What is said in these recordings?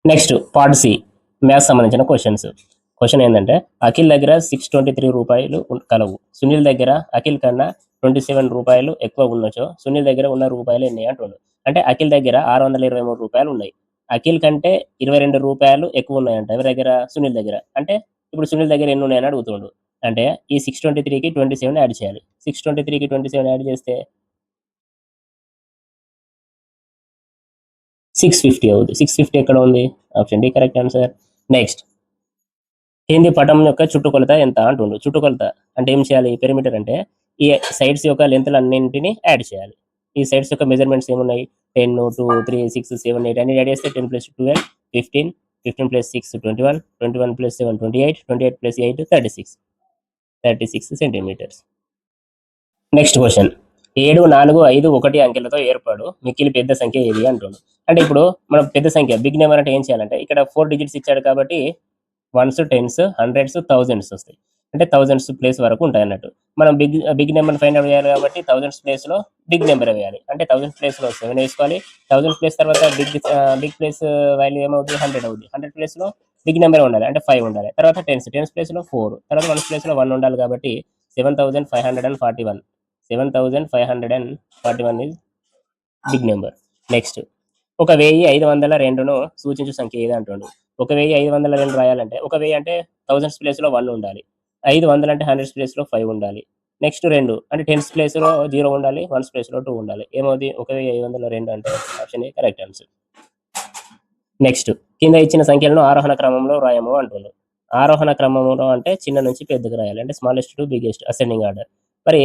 Next part C, maths సంబంధించిన questions. Question ఏంటంటే, అఖిల్ దగ్గర 623 రూపాయలు కలవు. సునీల్ దగ్గర అఖిల్ కన్నా 27 రూపాయలు ఎక్కువ ఉన్నచో సునీల్ దగ్గర ఉన్న రూపాయలు ఎన్ని అంటుండు. అంటే అఖిల్ దగ్గర 623 రూపాయలు ఉన్నాయి. అఖిల్ కంటే 22 రూపాయలు ఎక్కువ ఉన్నాయంట ఎవరి దగ్గర? సునీల్ దగ్గర. అంటే ఇప్పుడు సునీల్ దగ్గర ఎన్ని ఉన్నాయని అడుగుతుండు. అంటే ఈ 623కి 27 యాడ్ చేయాలి. 623కి 27 యాడ్ చేస్తే 650 అవుతుంది. 650 ఎక్కడ ఉంది? Option D correct answer. Next, కింది పటం యొక్క చుట్టుకొలత ఎంత అంటుండు. చుట్టుకొలత అంటే ఏం చేయాలి? పెరిమీటర్ అంటే ఈ సైడ్స్ యొక్క లెంత్లు అన్నింటినీ యాడ్ చేయాలి. ఈ సైడ్స్ యొక్క మెజర్మెంట్స్ ఏమున్నాయి? 10, 2, 3, 6, 7, 8 అన్ని యాడ్ చేస్తే 10 + 12 15, 15 + 6 21, 21 + 7 28, 28 + 8 36 సెంటీమీటర్స్. నెక్స్ట్ క్వశ్చన్, 7, 4, 5, 1 అంకెలతో ఏర్పాటు మిక్కిలి పెద్ద సంఖ్య ఏది అంటుండు. అంటే ఇప్పుడు మనం పెద్ద సంఖ్య బిగ్ నెంబర్ అంటే ఏం చేయాలంటే, ఇక్కడ 4 డిజిట్స్ ఇచ్చాడు కాబట్టి వన్స్, టెన్స్, హండ్రెడ్స్, థౌజండ్స్ వస్తాయి. అంటే థౌజండ్స్ ప్లేస్ వరకు ఉంటాయి అన్నట్టు. మనం బిగ్ నెంబర్ ఫైండ్ అవుట్ చేయాలి కాబట్టి థౌజండ్స్ ప్లేస్లో బిగ్ నెంబర్ వేయాలి. అంటే థౌజండ్స్ ప్లేస్లో 7 వేసుకోవాలి. థౌజండ్ ప్లేస్ తర్వాత బిగ్ ప్లేస్ వాల్యూ ఏమవుతుంది? 100 అవుతుంది. 100 ప్లేస్లో బిగ్ నెంబర్ ఉండాలి, అంటే 5 ఉండాలి. తర్వాత టెన్స్ ప్లేస్లో 4, తర్వాత వన్స్ ప్లేస్లో 1 ఉండాలి కాబట్టి 7541. 7541 is బిగ్ నెంబర్. నెక్స్ట్, 1502ను సూచించు సంఖ్య ఏది అంటుండు. 1502 రాయాలంటే 1000 అంటే థౌజండ్స్ ప్లేస్లో 1 ఉండాలి. 500 అంటే హండ్రెడ్స్ ప్లేస్లో 5 ఉండాలి. నెక్స్ట్ 2 అంటే టెన్స్ ప్లేస్లో 0 ఉండాలి. వన్స్ ప్లేస్లో 2 ఉండాలి. ఏమవుతుంది? 1502 అంటే option A correct answer. Next, కింద ఇచ్చిన సంఖ్యలను ఆరోహణ క్రమంలో రాయము అంటుండు. ఆరోహణ క్రమంలో అంటే చిన్న నుంచి పెద్దకు రాయాలి. అంటే smallest to biggest ascending order. మరి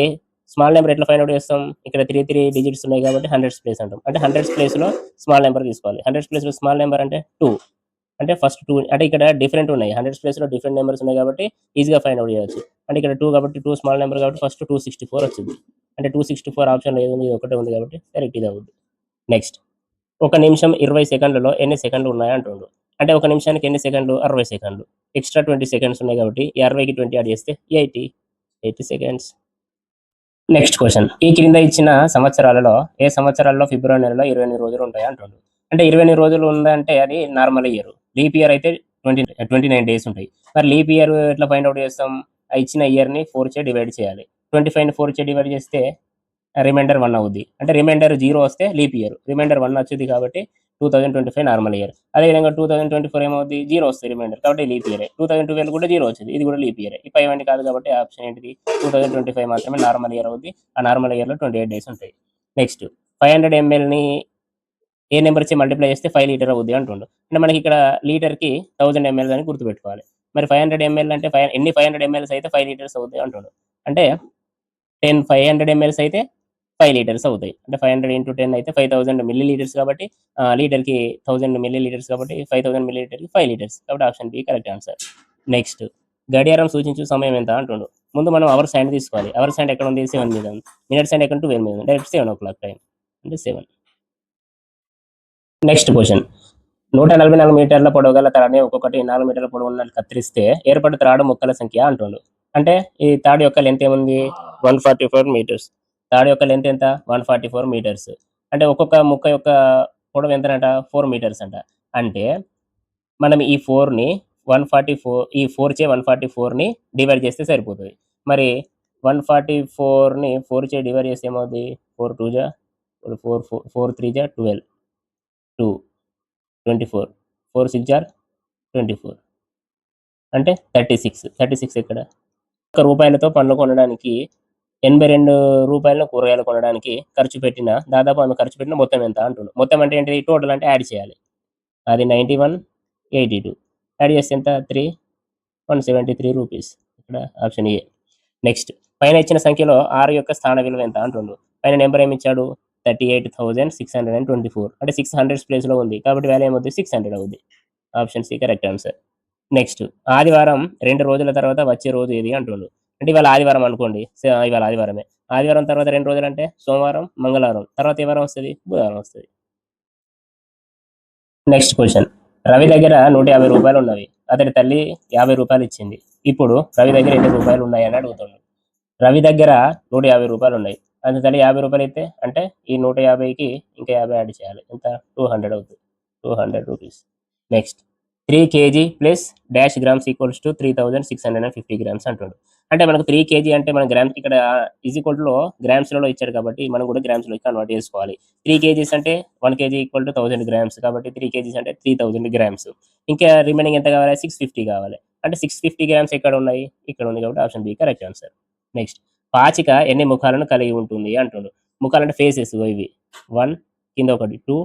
స్మాల్ నెంబర్ ఎట్లా ఫైండ్ అవుట్ చేస్తాం? ఇక్కడ 3 డిజిట్స్ ఉన్నాయి కాబట్టి హండ్రెడ్స్ ప్లేస్ అంటాం. అంటే హండ్రెడ్స్ ప్లేస్లో స్మాల్ నెంబర్ తీసుకోవాలి. హండ్రెడ్స్ ప్లేస్లో స్మాల్ నెంబర్ అంటే 2. అంటే ఫస్ట్ 2 అంటే ఇక్కడ డిఫరెంట్ ఉన్నాయి. హండ్రెడ్స్ ప్లేస్లో డిఫరెంట్ నెంబర్స్ ఉన్నాయి కాబట్టి ఈజీగా ఫైండ్ అవుట్ చేయొచ్చు. అంటే ఇక్కడ 2 కాబట్టి 2 స్మాల్ నెంబర్ కాబట్టి ఫస్ట్ 264 వచ్చింది. అంటే 264 ఆప్షన్ ఏది ఉంది? ఒకటే ఉంది కాబట్టి కరెక్ట్ ఇది అవుతుంది. నెక్స్ట్, 1 నిమిషం 20 సెకండ్లలో ఎన్ని సెకండ్లు ఉన్నాయి అంటుండు. అంటే 1 నిమిషానికి ఎన్ని సెకండ్లు? 60 సెకండ్లు. ఎక్స్ట్రా 20 సెకండ్స్ ఉన్నాయి కాబట్టి ఈ 60కి 20 యాడ్ చేస్తే 80 సెకండ్స్. నెక్స్ట్ క్వశ్చన్, ఈ క్రింద ఇచ్చిన సంవత్సరాలలో ఏ సంవత్సరాల్లో ఫిబ్రవరి నెలలో 28 రోజులు ఉంటాయి అంటుండు. అంటే 28 రోజులు ఉందంటే అది నార్మల్ ఇయర్. లీప్ ఇయర్ అయితే 29 డేస్ ఉంటాయి. మరి లీప్ ఇయర్ ఎట్లా ఫైండ్ అవుట్ చేస్తాం? ఆ ఇచ్చిన ఇయర్ని 4 చే డివైడ్ చేయాలి. 25ని 4 చే డివైడ్ చేస్తే రిమైండర్ 1 అవుద్ది. అంటే రిమైండర్ 0 వస్తే లీప్ ఇయర్, రిమైండర్ 1 వచ్చింది కాబట్టి 2025 నార్మల్ ఇయర్. అదేవిధంగా 2024 ఏమవుద్ది? 0 వస్తుంది రిమైండర్ కాబట్టి లీప్ ఇయర్. 2012 కూడా 0 వచ్చింది, ఇది కూడా లీప్ ఇయర్. ఈ 5 అన్ని కాదు కాబట్టి ఆప్షన్ ఏంటిది? 2025 మాత్రమే నార్మల్ ఇయర్ అవుద్ది. ఆ నార్మల్ ఇయర్లో 28 డేస్ ఉంటాయి. నెక్స్ట్, 500 mlని ఏ నెంబర్ ఇచ్చి మల్టిప్లై చేస్తే 5 లీటర్ అవుద్ది అంటుండు. అంటే మనకి ఇక్కడ లీటర్కి 1000 ml అని గుర్తుపెట్టుకోవాలి. మరి 500 ml అంటే ఎన్ని 500 ml అయితే 5 లీటర్స్ అవుద్ది అంటుండు. అంటే 500 ml అయితే 5 లీటర్స్ అవుతాయి. అంటే 500 × 10 అయితే 5000 మిల్లీ లీటర్స్ కాబట్టి లీటర్కి 1000 మిల్లీ లీటర్స్ కాబట్టి 5000 మిల్లీ లీటర్కి 5 లీటర్స్ కాబట్టి option B correct answer. Next, గడియారం సూచించు సమయం ఎంత అంటుండు. ముందు మనం అవర్స్ హ్యాండ్ తీసుకోవాలి. అవర్స్ హ్యాండ్ ఎక్కడ ఉంది? 7 మీద ఉంది. మినిట్స్ హ్యాండ్ ఎక్కడ 12 మీద ఉంది. డైరెక్ట్ 7 o'clock టైం అంటే 7. నెక్స్ట్ క్వశ్చన్, 144 మీటర్ల పొడవు గల తాడుని ఒక్కొక్కటి 4 మీటర్ల పొడవు ఉన్నట్లు కత్తిరిస్తే ఏర్పడే తాడు ముక్కల సంఖ్య అంటుండు. అంటే ఈ తాడు యొక్క లెంత్ ఏముంది? 144 మీటర్స్. తాడు యొక్క లెంత్ ఎంత? 144 మీటర్స్. అంటే ఒక్కొక్క ముక్క యొక్క పొడవు ఎంతనంట? 4 మీటర్స్ అంట. అంటే మనం ఈ 4ని 144 ఈ 4 చే 144ని డివైడ్ చేస్తే సరిపోతుంది. మరి 144ని 4 చే డివైడ్ చేస్తే ఏమవుతుంది? 4 2 జా 4 3 జా 12 2 24 4 6 జార్ 24 అంటే 36 ఎక్కడ? రూపాయలతో పండ్లు కొనడానికి 82 రూపాయలను కూరగాయలు కొనడానికి దాదాపు ఆమె ఖర్చు పెట్టిన మొత్తం ఎంత అంటుండు. మొత్తం అంటే ఏంటి? టోటల్ అంటే యాడ్ చేయాలి. అది 91, 82 యాడ్ చేస్తే ఎంత? 173 రూపీస్. ఇక్కడ ఆప్షన్ ఏ. నెక్స్ట్, పైన ఇచ్చిన సంఖ్యలో 6 యొక్క స్థాన విలువ ఎంత అంటుండు. పైన నెంబర్ ఏమి ఇచ్చాడు? 38,624. అంటే 600 ప్లేస్లో ఉంది కాబట్టి వాల్యూ ఏమవుతుంది? 600 అవుద్ది. Option C correct answer. Next, ఆదివారం 2 రోజుల తర్వాత వచ్చే రోజు ఏది అంటుండు. అంటే ఇవాళ ఆదివారం అనుకోండి, ఇవాళ ఆదివారమే. ఆదివారం తర్వాత 2 రోజులు అంటే సోమవారం, మంగళవారం. తర్వాత ఏ వారం వస్తుంది? బుధవారం వస్తుంది. నెక్స్ట్ క్వశ్చన్, రవి దగ్గర 150 రూపాయలు ఉన్నవి. అతడి తల్లి 50 రూపాయలు ఇచ్చింది. ఇప్పుడు రవి దగ్గర ఎన్ని రూపాయలు ఉన్నాయని అడుగుతుంది. రవి దగ్గర 150 రూపాయలు ఉన్నాయి. అతని తల్లి 50 రూపాయలు అయితే అంటే ఈ 150కి ఇంకా 50 యాడ్ చేయాలి. ఎంత? 200 అవుతుంది. 200 rupees. Next 3 kg plus dash grams equals to 3650 grams అంటుండు. అంటే మనకు 3 kg అంటే మన గ్రామ్స్ ఇక్కడ ఈజ్ ఈక్వల్ టు గ్రామ్స్‌లలో ఇచ్చాడు కాబట్టి మనం కూడా గ్రామ్స్‌లోకి కన్వర్ట్ చేసుకోవాలి. 3 కేజీస్ అంటే 1 కేజీ ఈక్వల్ టు 1000 గ్రామ్స్ కాబట్టి 3 కేజీస్ అంటే 3000 గ్రామ్స్. ఇంకా రిమైనింగ్ ఎంత కావాలి? 650 కావాలి. అంటే 650 గ్రామ్స్ ఎక్కడ ఉన్నాయి? ఇక్కడ ఉంది కాబట్టి option B correct answer. Next పాచిక ఎన్ని ముఖాలను కలిగి ఉంటుంది అంటుండు. ముఖాలంటే ఫేసెస్ ఇవి. 1 కింద ఒకటి, 2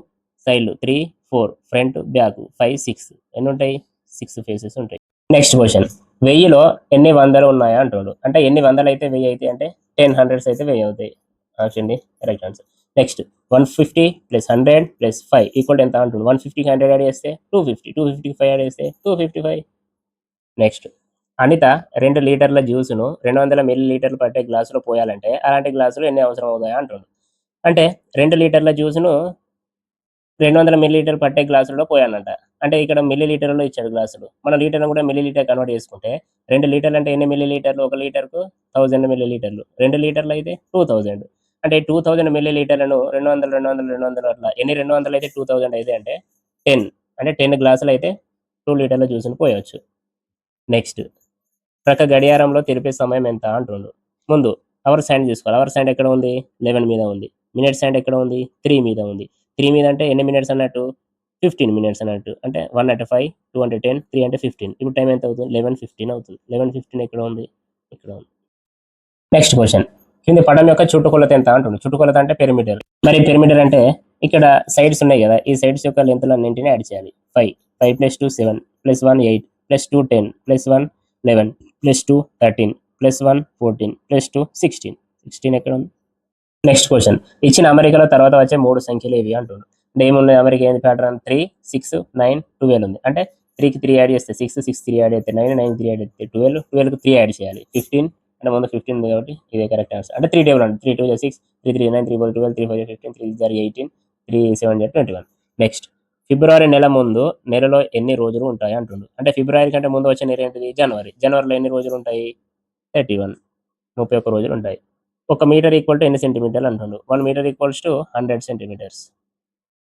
సైడ్‌లు, 3, 4 ఫ్రంట్, బ్యాక్, 5, 6 ఎన్ని ఉంటాయి? 6 ఫేసెస్ ఉంటాయి. నెక్స్ట్ క్వెషన్ 1000లో ఎన్ని వందలు ఉన్నాయా అంటుండు. అంటే ఎన్ని వందలు అయితే 1000 అయితాయి అంటే 10 హండ్రెడ్స్ అయితే 1000 అవుతాయి. Option D correct answer. Next 150 plus 100 plus 5 equal ఎంత అంటుండు. 150కి 100 యాడ్ చేస్తే 250, 250కి 5 యాడ్ చేస్తే 255. నెక్స్ట్ అనిత 2 లీటర్ల జ్యూస్‌ను 200 మిల్లీ లీటర్లు పట్టే గ్లాసులో పోయాలంటే అలాంటి గ్లాసులు ఎన్ని అవసరం అవుతాయా అంటుండు. అంటే 2 లీటర్ల జ్యూస్‌ను 200 మిల్లీ లీటర్ పట్టే గ్లాసులలో పోయానంట. అంటే ఇక్కడ మిల్లీ లీటర్‌లో ఇచ్చాడు గ్లాసులు. మనం లీటర్‌ని కూడా మిల్లీ లీటర్ కన్వర్ట్ చేసుకుంటే 2 లీటర్లు అంటే ఎన్ని మిల్లీ లీటర్లు? 1 లీటర్‌కు 1000 మిల్లీ లీటర్లు. 2 లీటర్లు అయితే 2000. అంటే 2000 మిల్లీ లీటర్లను 200, 200, 200 అట్లా ఎన్ని 200 అయితే 2000 అయితాయి అంటే 10. అంటే 10 గ్లాసులు అయితే 2 లీటర్ల జ్యూస్‌ని పోయొచ్చు. నెక్స్ట్ ప్రక్క గడియారంలో తెలిపే సమయం ఎంత అంటుండు. ముందు అవర్స్ హ్యాండ్ తీసుకోవాలి. అవర్స్ హ్యాండ్ ఎక్కడ ఉంది? 11 మీద ఉంది. మినిట్స్ హ్యాండ్ ఎక్కడ ఉంది? 3 మీద ఉంది. 3 మీద అంటే ఎన్ని మినిట్స్ అన్నట్టు? 15 మినిట్స్ అన్నట్టు. అంటే 1 అంటే 5, 2 అంటే 10, 3 అంటే 15. ఇప్పుడు టైం ఎంత అవుతుంది? 11:15 అవుతుంది. 11:15 ఎక్కడ ఉంది? ఇక్కడ ఉంది. నెక్స్ట్ క్వెషన్ కింది పటం యొక్క చుట్టుకొలత ఎంత అంటుండు. చుట్టుకొలత అంటే పెరిమీటర్. మరి పెరిమీటర్ అంటే ఇక్కడ సైడ్స్ ఉన్నాయి కదా, ఈ సైడ్స్ యొక్క లెంత్‌లన్నింటిని యాడ్ చేయాలి. 5, 5 + 2 7 + 1 8 + 2 10 + 1 11 + 2 13 + 1 14 + 2 16. 16 ఎక్కడ ఉంది? నెక్స్ట్ క్వెషన్ ఇచ్చిన అమరికల తర్వాత వచ్చే 3 సంఖ్యలు ఏవి అంటుండు. అంటే ఏమున్నాయి అమరిక ఏంది ప్యాటర్న్? 3, 6, 9, 12 ఉంది. అంటే 3కి 3 యాడ్ చేస్తే 6, 6 3 యాడ్ అయితే 9, 9 3 యాడ్ అయితే 12, 12కి 3 యాడ్ చేయాలి 15. అంటే ముందు 15 ఉంది కాబట్టి ఇదే కరెక్ట్ ఆన్సర్. అంటే 3 టేబుల్ అండి. 3 2 6, 3 3 9, 3 4 12, 3 5 15, 3 6 18, 3 7 21. నెక్స్ట్ ఫిబ్రవరి నెల ముందు నెలలో ఎన్ని రోజులు ఉంటాయి అంటుండు. అంటే ఫిబ్రవరి కంటే ముందు వచ్చే నెల ఏంటిది? జనవరి. జనవరిలో ఎన్ని రోజులు ఉంటాయి? 31, 31 రోజులు ఉంటాయి. 1 మీటర్ ఈక్వల్ టు ఎన్ని సెంటీమీటర్లు అంటుండు. 1 metre equals to 100 centimetres.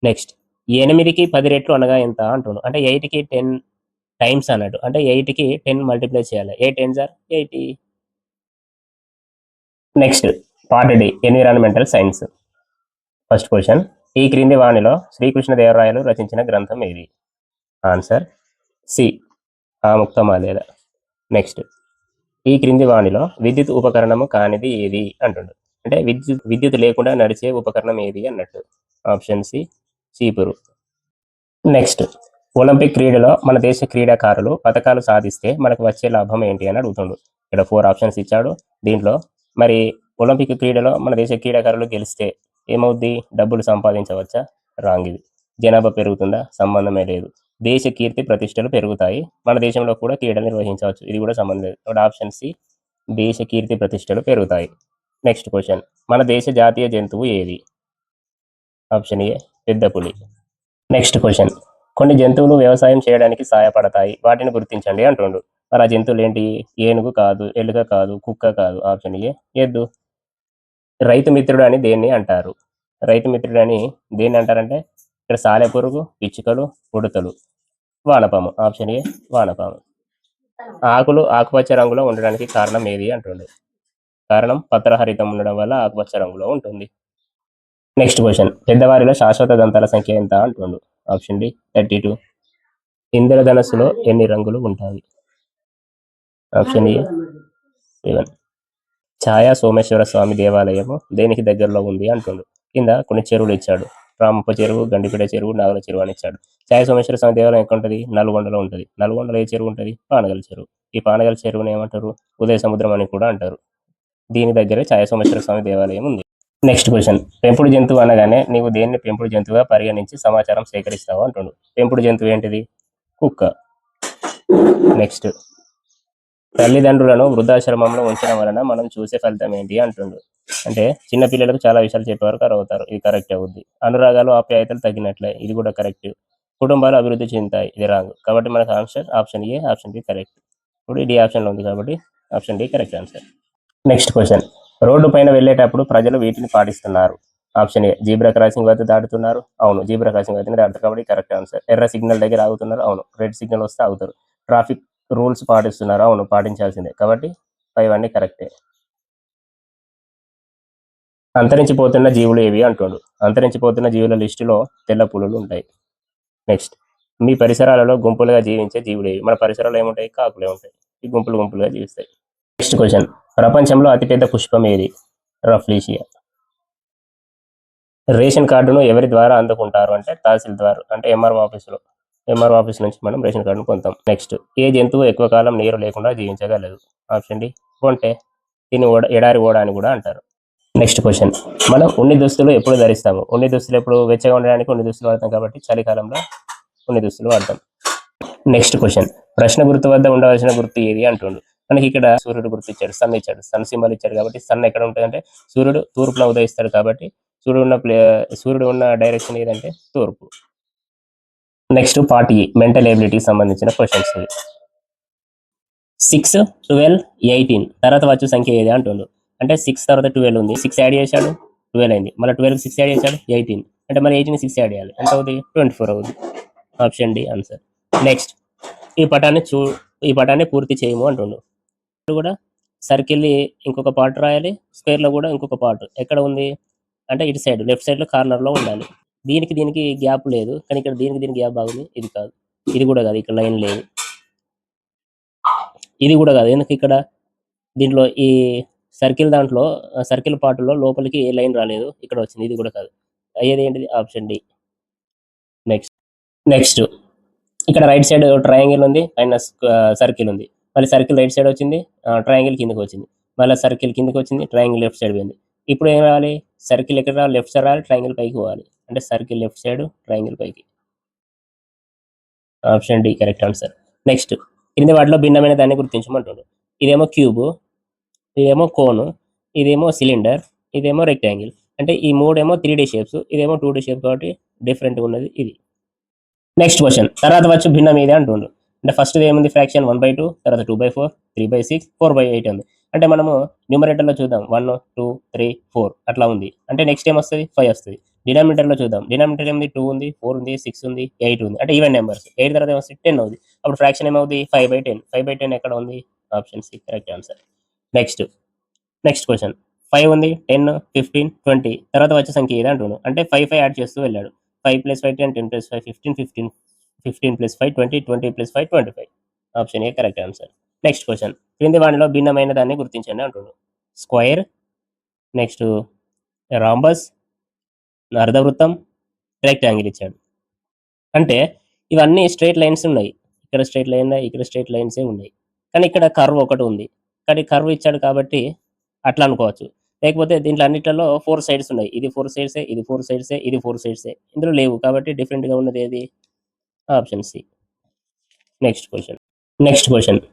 Next 8కి 10 రెట్లు అనగా ఎంత అంటుండు. అంటే 8కి 10 టైమ్స్ అన్నట్టు. అంటే 8కి 10 మల్టిప్లై చేయాలి. 8 tens are 80. Next part D environmental science. First question ఈ క్రింది వాణిలో శ్రీకృష్ణదేవరాయలు రచించిన గ్రంథం ఏది? Answer C Amuktamalyada. నెక్స్ట్ ఈ క్రింది వాణిలో విద్యుత్ ఉపకరణము కానిది ఏది అంటుండు. అంటే విద్యుత్ లేకుండా నడిచే ఉపకరణం ఏది అన్నట్టు. ఆప్షన్ సి చీపురు. నెక్స్ట్ ఒలింపిక్ క్రీడలో మన దేశ క్రీడాకారులు పథకాలు సాధిస్తే మనకు వచ్చే లాభం ఏంటి అని అడుగుతుండు. ఇక్కడ 4 ఆప్షన్స్ ఇచ్చాడు. దీంట్లో మరి ఒలింపిక్ క్రీడలో మన దేశ క్రీడాకారులు గెలిస్తే ఏమవుద్ది? డబ్బులు సంపాదించవచ్చా? రాంగ్ ఇది. జనాభా పెరుగుతుందా? సంబంధమే లేదు. దేశ కీర్తి ప్రతిష్టలు పెరుగుతాయి. మన దేశంలో కూడా క్రీడలు నిర్వహించవచ్చు. ఇది కూడా సంబంధం లేదు. కాబట్టి ఆప్షన్ సి దేశ కీర్తి ప్రతిష్టలు పెరుగుతాయి. నెక్స్ట్ క్వశ్చన్ మన దేశ జాతీయ జంతువు ఏది? ఆప్షన్ ఏ పెద్ద పులి. నెక్స్ట్ క్వశ్చన్ కొన్ని జంతువులు వ్యవసాయం చేయడానికి సహాయపడతాయి. వాటిని గుర్తించండి అంటుండు. మరి ఆ జంతువులు ఏంటి? ఏనుగు కాదు, ఎలుక కాదు, కుక్క కాదు. ఆప్షన్ ఏ ఎద్దు. రైతు మిత్రుడు అని దేన్ని అంటారు? రైతు మిత్రుడు అని దేన్ని అంటారంటే ఇక్కడ సాలెపురుగు, పిచ్చుకలు, ఉడతలు, వానపాము. Option A వానపాము. ఆకులు ఆకుపచ్చ రంగులో ఉండడానికి కారణం ఏది అంటుండు. కారణం పత్రహరితం ఉండడం వల్ల ఆకుపచ్చ రంగులో ఉంటుంది. నెక్స్ట్ క్వశ్చన్ పెద్దవారిలో శాశ్వత దంతాల సంఖ్య ఎంత అంటుండు. Option D 32. ఇంద్రధనస్సులో ఎన్ని రంగులు ఉంటాయి? Option A 7. ఛాయా సోమేశ్వర స్వామి దేవాలయము దేనికి దగ్గరలో ఉంది అంటుండు. కింద కొన్ని చెరువులు ఇచ్చాడు. రామప్ప చెరువు, గండిపేట చెరువు, నాగల చెరువు అని ఇచ్చాడు. ఛాయా సోమేశ్వర స్వామి దేవాలయం ఎక్కడ ఉంటుంది? నల్గొండలో ఉంటుంది. నల్గొండలో ఏ చెరువు ఉంటుంది? పానగల్ చెరువు. ఈ పానగల్ చెరువుని ఏమంటారు? ఉదయ సముద్రం అని కూడా అంటారు. దీని దగ్గరే ఛాయా సోమేశ్వర స్వామి దేవాలయం ఉంది. నెక్స్ట్ క్వశ్చన్ పెంపుడు జంతువు అనగానే నీవు దేన్ని పెంపుడు జంతువుగా పరిగణించి సమాచారం సేకరిస్తావు అంటుండు. పెంపుడు జంతువు ఏంటిది? కుక్క. నెక్స్ట్ తల్లిదండ్రులను వృద్ధాశ్రమంలో ఉంచడం వలన మనం చూసే ఫలితం ఏంటి అంటుండు. అంటే చిన్న పిల్లలకు చాలా విషయాలు చెప్పేవారు అవుతారు. ఇది కరెక్ట్ అవుద్ది. అనురాగాలు ఆప్యాయతలు తగ్గినట్లే. ఇది కూడా కరెక్ట్. కుటుంబాలు అభివృద్ధి చెందుతాయి. ఇది రాంగ్. కాబట్టి మనకు answer option A, option B correct. ఇప్పుడు డి ఆప్షన్లో ఉంది కాబట్టి option D correct answer. Next question road పైన వెళ్ళేటప్పుడు ప్రజలు వీటిని పాటిస్తున్నారు. ఆప్షన్ ఏ జీబ్రా క్రాసింగ్ వద్ద దాటుతున్నారు. అవును, జీబ్రా క్రాసింగ్ వద్దనే దాటుతారు కాబట్టి కరెక్ట్ ఆన్సర్. ఎర్ర సిగ్నల్ దగ్గర ఆగుతున్నారు. అవును, రెడ్ సిగ్నల్ వస్తే ఆగుతారు. ట్రాఫిక్ రూల్స్ పాటిస్తున్నారు. అవును, పాటించాల్సిందే కాబట్టి 5 అన్నీ కరెక్టే. అంతరించిపోతున్న జీవులు ఏవి అంటుండు. అంతరించిపోతున్న జీవుల లిస్టులో తెల్ల పులులు ఉంటాయి. నెక్స్ట్, మీ పరిసరాలలో గుంపులుగా జీవించే జీవులు ఏవి? మన పరిసరాల్లో ఏముంటాయి? కాకులే ఉంటాయి. ఈ గుంపులు గుంపులుగా జీవిస్తాయి. నెక్స్ట్ క్వశ్చన్, ప్రపంచంలో అతిపెద్ద పుష్పం ఏది? రఫ్లీషియా. రేషన్ కార్డును ఎవరి ద్వారా అందుకుంటారు అంటే తహసీల్దార్ అంటే ఎంఆర్ఓ ఆఫీస్ నుంచి మనం రేషన్ కార్డును పొందుతాం. నెక్స్ట్, ఏ జంతువు ఎక్కువ కాలం నీరు లేకుండా జీవించగలదు? ఆప్షన్ డి ఒంటె. దీన్ని ఎడారి ఓడ అని కూడా అంటారు. నెక్స్ట్ క్వశ్చన్, మనం ఉన్ని దుస్తులు ఎప్పుడు ధరిస్తాము? ఉన్ని దుస్తులు ఎప్పుడు వెచ్చగా ఉండడానికి ఉన్ని దుస్తులు వాడతాం కాబట్టి చలికాలంలో ఉన్ని దుస్తులు వాడతాం. నెక్స్ట్ క్వశ్చన్, ప్రశ్న గుర్తు వద్ద ఉండవలసిన గుర్తు ఏది అంటుండు. మనకి ఇక్కడ సూర్యుడు గుర్తు ఇచ్చాడు, సన్ ఇచ్చాడు, సన్ సింబల్ ఇచ్చాడు కాబట్టి సన్ ఎక్కడ ఉంటుందంటే సూర్యుడు తూర్పున ఉదయిస్తాడు కాబట్టి సూర్యుడు ఉన్న డైరెక్షన్ ఏదంటే తూర్పు. నెక్స్ట్ పార్ట్ ఈ మెంటల్ ఎబిలిటీకి సంబంధించిన క్వశ్చన్స్. 6, 12, 18 తర్వాత వచ్చే సంఖ్య ఏది అంటుండు. అంటే 6 తర్వాత 12 ఉంది, 6 యాడ్ చేశాడు 12 అయింది, మళ్ళీ 12 6 యాడ్ చేశాడు 18, అంటే మళ్ళీ 18 6 యాడ్ చేయాలి, ఎంత అవుతుంది? 24 అవుతుంది. Option D answer. నెక్స్ట్, ఈ పటాన్ని పూర్తి చేయము అంటుండు. కూడా సర్కిల్ ఇంకొక పార్ట్ రాయాలి, స్క్వేర్ లో కూడా ఇంకొక పార్ట్ ఎక్కడ ఉంది అంటే ఇటు సైడ్ లెఫ్ట్ సైడ్ లో కార్నర్ లో ఉండాలి. దీనికి గ్యాప్ లేదు, కానీ ఇక్కడ దీనికి గ్యాప్ బాగుంది. ఇది కాదు, ఇది కూడా కాదు, ఇక్కడ లైన్ లేదు, ఇది కూడా కాదు. ఎందుకు ఇక్కడ దీంట్లో ఈ సర్కిల్ దాంట్లో సర్కిల్ పార్ట్లో లోపలికి ఏ లైన్ రాలేదు, ఇక్కడ వచ్చింది. ఇది కూడా కాదు, అయ్యేది ఏంటిది? Option D. నెక్స్ట్ ఇక్కడ రైట్ సైడ్ ట్రయాంగిల్ ఉంది, పైన సర్కిల్ ఉంది, మళ్ళీ సర్కిల్ రైట్ సైడ్ వచ్చింది, ట్రయాంగిల్ కిందకి వచ్చింది, మళ్ళీ సర్కిల్ కిందకి వచ్చింది, ట్రయాంగిల్ లెఫ్ట్ సైడ్ పోయింది. ఇప్పుడు ఏం రావాలి? సర్కిల్ ఎక్కడ రావాలి? లెఫ్ట్ సైడ్ రావాలి, ట్రయాంగిల్ పైకి పోవాలి, అంటే సర్కిల్ లెఫ్ట్ సైడ్, ట్రయాంగిల్ పైకి. Option D correct answer. Next, క్రింది వాటిలో భిన్నమైన దాన్ని గుర్తించమంటాడు. ఇదేమో క్యూబ్, ఇదేమో కోను, ఇదేమో సిలిండర్, ఇదేమో రెక్టాంగిల్. అంటే ఈ మూడేమో 3D షేప్స్, ఇదేమో 2D షేప్ కాబట్టి డిఫరెంట్గా ఉన్నది ఇది. నెక్స్ట్ క్వశ్చన్, తర్వాత వచ్చి భిన్నం ఏది అంటుండ్రు. అంటే ఫస్ట్ ఏముంది? ఫ్రాక్షన్ 1/2, తర్వాత 2/4, 3/6, 4/8 ఉంది. అంటే మనము న్యూమరేటర్లో చూద్దాం 1, 2, 3, 4 అట్లా ఉంది. అంటే నెక్స్ట్ ఏం వస్తుంది? 5 వస్తుంది. డినామినేటర్లో చూద్దాం, డినామినేటర్ ఏముంది? 2 ఉంది, 4 ఉంది, 6 ఉంది, 8 ఉంది, అంటే ఈవెన్ నెంబర్స్. 8 తర్వాత ఏమొస్తుంది? 10 అవుతుంది. అప్పుడు ఫ్రాక్షన్ ఏమవుతుంది? 5/10. 5/10 ఎక్కడ ఉంది? Option C correct answer. Next question, 5 ఉంది, 10, 15, 20 తర్వాత వచ్చే సంఖ్య ఏది అంటున్నాడు. అంటే 5 యాడ్ చేస్తూ వెళ్ళాడు. 5 + 5 10, 10 + 5 15, 15, 15 + 5 20, 20 + 5 25. Option A correct answer. Next question, క్రింది వాటిలో భిన్నమైన దాన్ని గుర్తించండి అంటున్నాడు. స్క్వైర్, నెక్స్ట్ రాంబస్, అర్ధవృత్తం, రెక్టాంగిల్ ఇచ్చాడు. అంటే ఇవన్నీ స్ట్రైట్ లైన్స్ ఉన్నాయి. ఇక్కడ స్ట్రైట్ లైన్, ఇక్కడ స్ట్రైట్ లైన్సే ఉన్నాయి, కానీ ఇక్కడ కర్వ్ ఒకటి ఉంది. కానీ కర్వ్ ఇచ్చాడు కాబట్టి అట్లా అనుకోవచ్చు. లేకపోతే దీంట్లో అన్నిట్లలో 4 సైడ్స్ ఉన్నాయి. ఇది 4 సైడ్సే, ఇది 4 సైడ్సే, ఇది 4 సైడ్సే. ఇందులో లేవు కాబట్టి డిఫరెంట్గా ఉన్నది ఏది? Option C. నెక్స్ట్ క్వశ్చన్,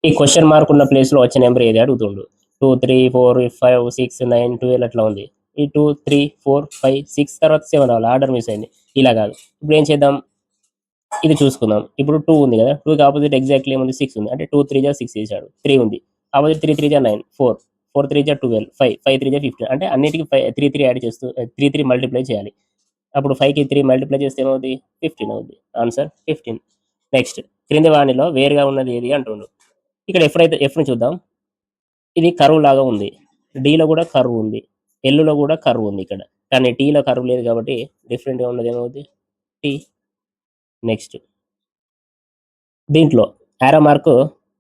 ఈ క్వశ్చన్ మార్క్ ఉన్న ప్లేస్లో వచ్చే నెంబర్ ఏది అడుగుతుండు. 2, 3, 4, 5, 6, 9, 12 అట్లా ఉంది. ఈ 2, 3, 4, 5, 6 తర్వాత 7 రావాలి, ఆర్డర్ మిస్ అయింది. ఇలా కాదు. ఇప్పుడు ఏం చేద్దాం? ఇది చూసుకుందాం. ఇప్పుడు 2 ఉంది కదా, 2కి ఆపోజిట్ ఎగ్జాక్ట్లీ ఏముంది? 6 ఉంది. అంటే 2 3 6 చేశాడు. 3 ఉంది, ఆపోజిట్ 3 3 9, 4, 4 3 12, 5 5 3 15. అంటే అన్నిటికీ 3 3 యాడ్ చేస్తూ 3 3 మల్టిప్లై చేయాలి. అప్పుడు 5కి 3 మల్టిప్లై చేస్తే ఏమవుతుంది? 15 అవుతుంది. ఆన్సర్ 15. నెక్స్ట్, క్రింది వాణిలో వేరుగా ఉన్నది ఏది అంటుండు. ఇక్కడ ఎఫ్ని చూద్దాం. ఇది కర్వ్ లాగా ఉంది. డీలో కూడా కర్వ్ ఉంది, ఎల్లులో కూడా కర్వ్ ఉంది ఇక్కడ, కానీ టీలో కర్వ్ లేదు కాబట్టి డిఫరెంట్గా ఉన్నది ఏమవుతుంది? టీ. నెక్స్ట్, దీంట్లో యారో మార్క్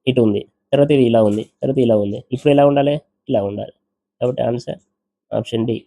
ఇటు ఉంది, తర్వాత ఇది ఇలా ఉంది, తర్వాత ఇలా ఉంది. ఇప్పుడు ఎలా ఉండాలి? ఇలా ఉండాలి. కాబట్టి ఆన్సర్ ఆప్షన్ డి.